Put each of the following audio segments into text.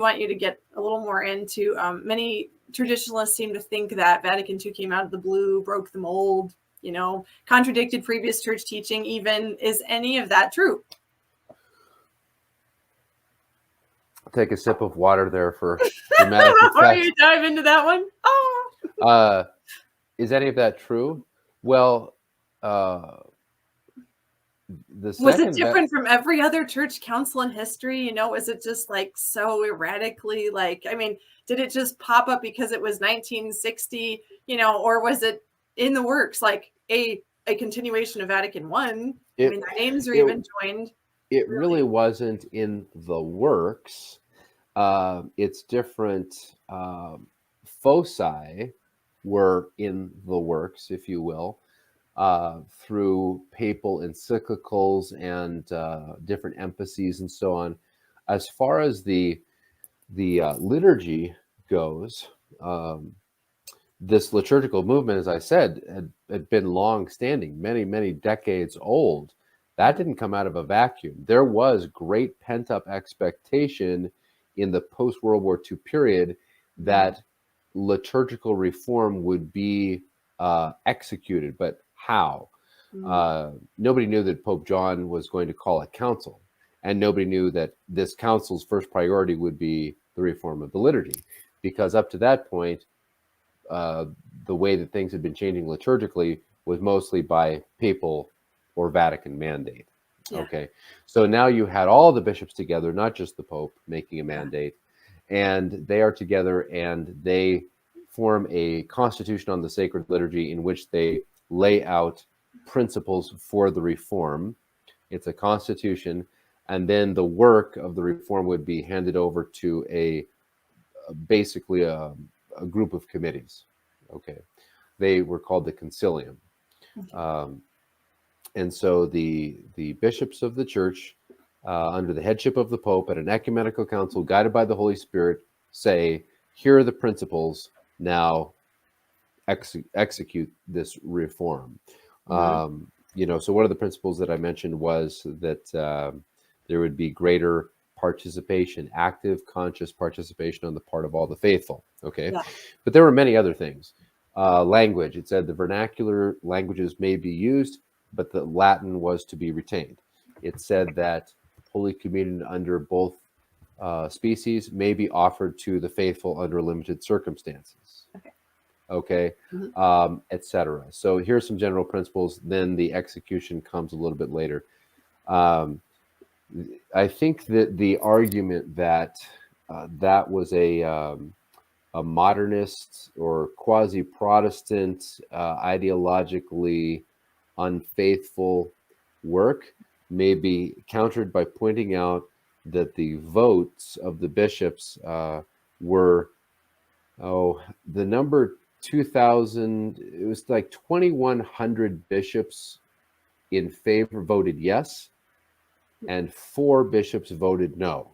want you to get a little more into. Many traditionalists seem to think that Vatican II came out of the blue, broke the mold, contradicted previous church teaching even. Is any of that true? Take a sip of water there for dramatic effect. Before you dive into that one? Oh. Is any of that true? Well, was it different from every other church council in history? Was it just like so erratically, did it just pop up because it was 1960, or was it in the works, like a continuation of Vatican I? Their names are even joined. It really wasn't in the works. It's different foci were in the works, if you will, through papal encyclicals and different emphases and so on. As far as the liturgy goes, this liturgical movement, as I said, had been long-standing, many, many decades old. That didn't come out of a vacuum. There was great pent-up expectation in the post-World War II period that liturgical reform would be executed, but how? Nobody knew that Pope John was going to call a council, and nobody knew that this council's first priority would be the reform of the liturgy, because up to that point, the way that things had been changing liturgically was mostly by papal or Vatican mandate. Yeah. Okay, so now you had all the bishops together, not just the Pope, making a mandate, and they are together and they form a constitution on the sacred liturgy in which they lay out principles for the reform. It's a constitution, and then the work of the reform would be handed over to basically a group of committees. Okay, they were called the concilium. And so the bishops of the church, under the headship of the Pope at an ecumenical council guided by the Holy Spirit, say, here are the principles, now execute this reform. So one of the principles that I mentioned was that there would be greater participation, active, conscious participation on the part of all the faithful. Okay, but there were many other things. Language, it said the vernacular languages may be used, but the Latin was to be retained. It said that Holy Communion under both species may be offered to the faithful under limited circumstances. Okay, etc. So here's some general principles. Then the execution comes a little bit later. I think that the argument that that was a modernist or quasi-Protestant, ideologically unfaithful work may be countered by pointing out that the votes of the bishops were, the number 2,000, it was like 2,100 bishops in favor voted yes, and 4 bishops voted no.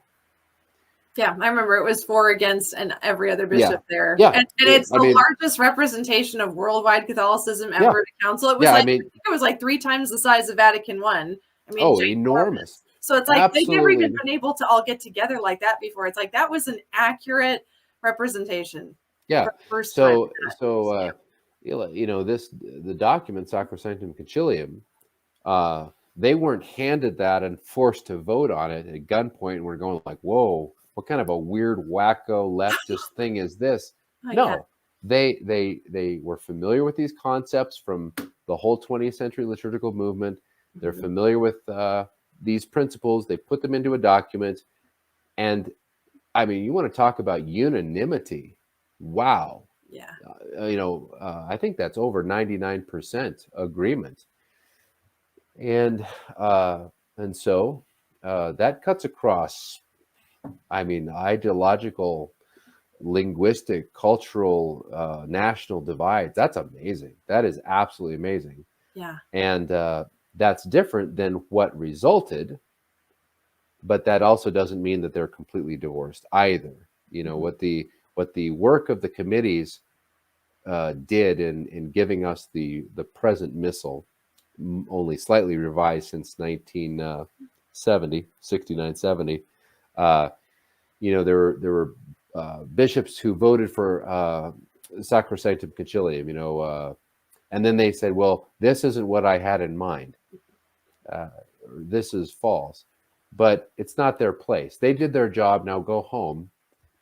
Yeah, I remember it was 4 against and every other bishop there. Yeah. And it's the largest representation of worldwide Catholicism ever at a council. It was I think it was like 3 times the size of Vatican I. Enormous. So it's like they've never even been able to all get together like that before. It's like that was an accurate representation. Yeah. The document Sacrosanctum Concilium, they weren't handed that and forced to vote on it at gunpoint, and we're going like, whoa, what kind of a weird wacko leftist thing is this? They were familiar with these concepts from the whole 20th century liturgical movement. They're familiar with these principles. They put them into a document, and you want to talk about unanimity? Wow. Yeah. I think that's over 99% agreement. And so that cuts across, ideological, linguistic, cultural, national divides. That's amazing. That is absolutely amazing. Yeah. And that's different than what resulted, but that also doesn't mean that they're completely divorced either. What the work of the committees did in giving us the present missal, only slightly revised since 1970, 69, 70, there were bishops who voted for Sacrosanctum Concilium, and then they said, well, this isn't what I had in mind. This is false. But it's not their place. They did their job. Now go home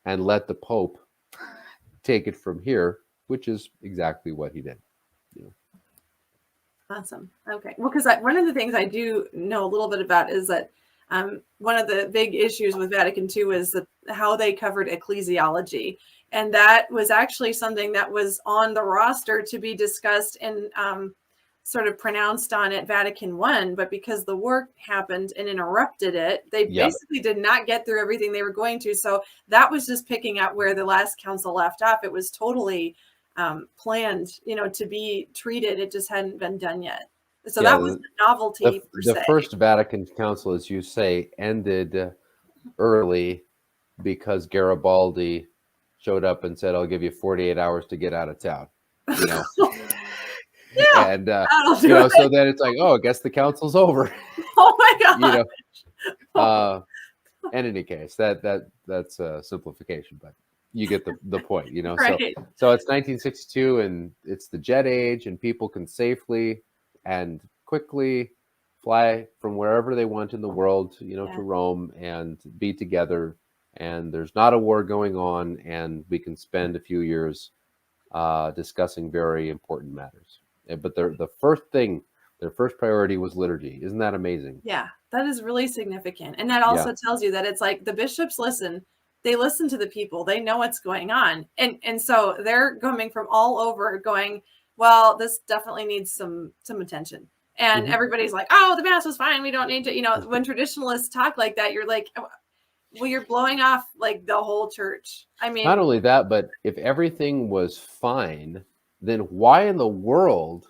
and let the Pope take it from here, which is exactly what he did. Awesome. Okay. Well, because one of the things I do know a little bit about is that one of the big issues with Vatican II is that how they covered ecclesiology. And that was actually something that was on the roster to be discussed and sort of pronounced on at Vatican I. But because the war happened and interrupted it, they basically did not get through everything they were going to. So that was just picking up where the last council left off. It was totally planned, to be treated. It just hadn't been done yet. So that was the novelty. The first Vatican Council, as you say, ended early because Garibaldi showed up and said, "I'll give you 48 hours to get out of town." Yeah, and so then it's like, oh, I guess the council's over. Oh my God. In any case, that's a simplification, but you get the point, Right. So it's 1962 and it's the jet age, and people can safely and quickly fly from wherever they want in the world, to Rome and be together. And there's not a war going on, and we can spend a few years discussing very important matters. But their first priority was liturgy. Isn't that amazing? Yeah, that is really significant. And that also tells you that it's like the bishops listen. They listen to the people. They know what's going on. And so they're coming from all over going, well, this definitely needs some attention. And everybody's like, oh, the mass was fine. We don't need to, when traditionalists talk like that, you're like, well, you're blowing off like the whole church. I mean, not only that, but if everything was fine, then why in the world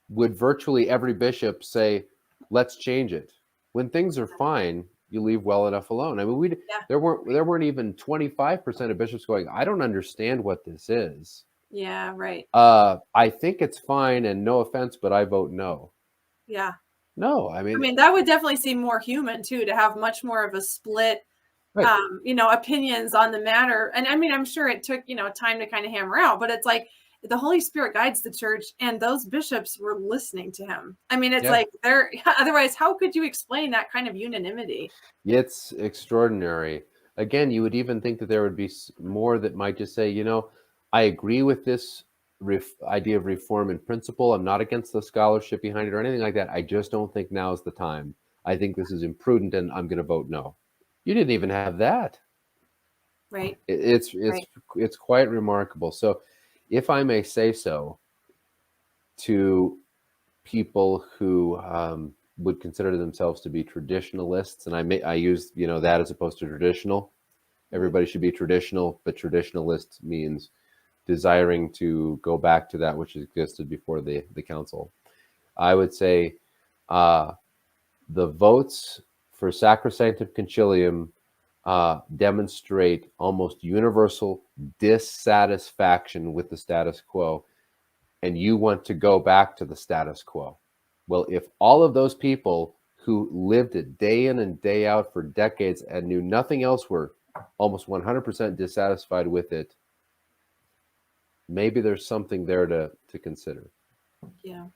would virtually every bishop say, let's change it? When things are fine, you leave well enough alone. I mean, there weren't even 25% of bishops going, I don't understand what this is. Yeah, right. I think it's fine, and no offense, but I vote no. Yeah. No, I mean, that would definitely seem more human too, to have much more of a split, right. Opinions on the matter. And I mean, I'm sure it took, time to kind of hammer out, but it's like the Holy Spirit guides the church, and those bishops were listening to him. I mean, it's like otherwise, how could you explain that kind of unanimity? It's extraordinary. Again, you would even think that there would be more that might just say, I agree with this idea of reform in principle. I'm not against the scholarship behind it or anything like that. I just don't think now is the time. I think this is imprudent, and I'm going to vote no. You didn't even have that. Right. It's quite remarkable. So, if I may say so, to people who would consider themselves to be traditionalists, and I use that as opposed to traditional. Everybody should be traditional, but traditionalist means desiring to go back to that which existed before the council. I would say the votes for Sacrosanctum Concilium demonstrate almost universal dissatisfaction with the status quo, and you want to go back to the status quo. Well, if all of those people who lived it day in and day out for decades and knew nothing else were almost 100% dissatisfied with it, maybe there's something there to consider. Yeah.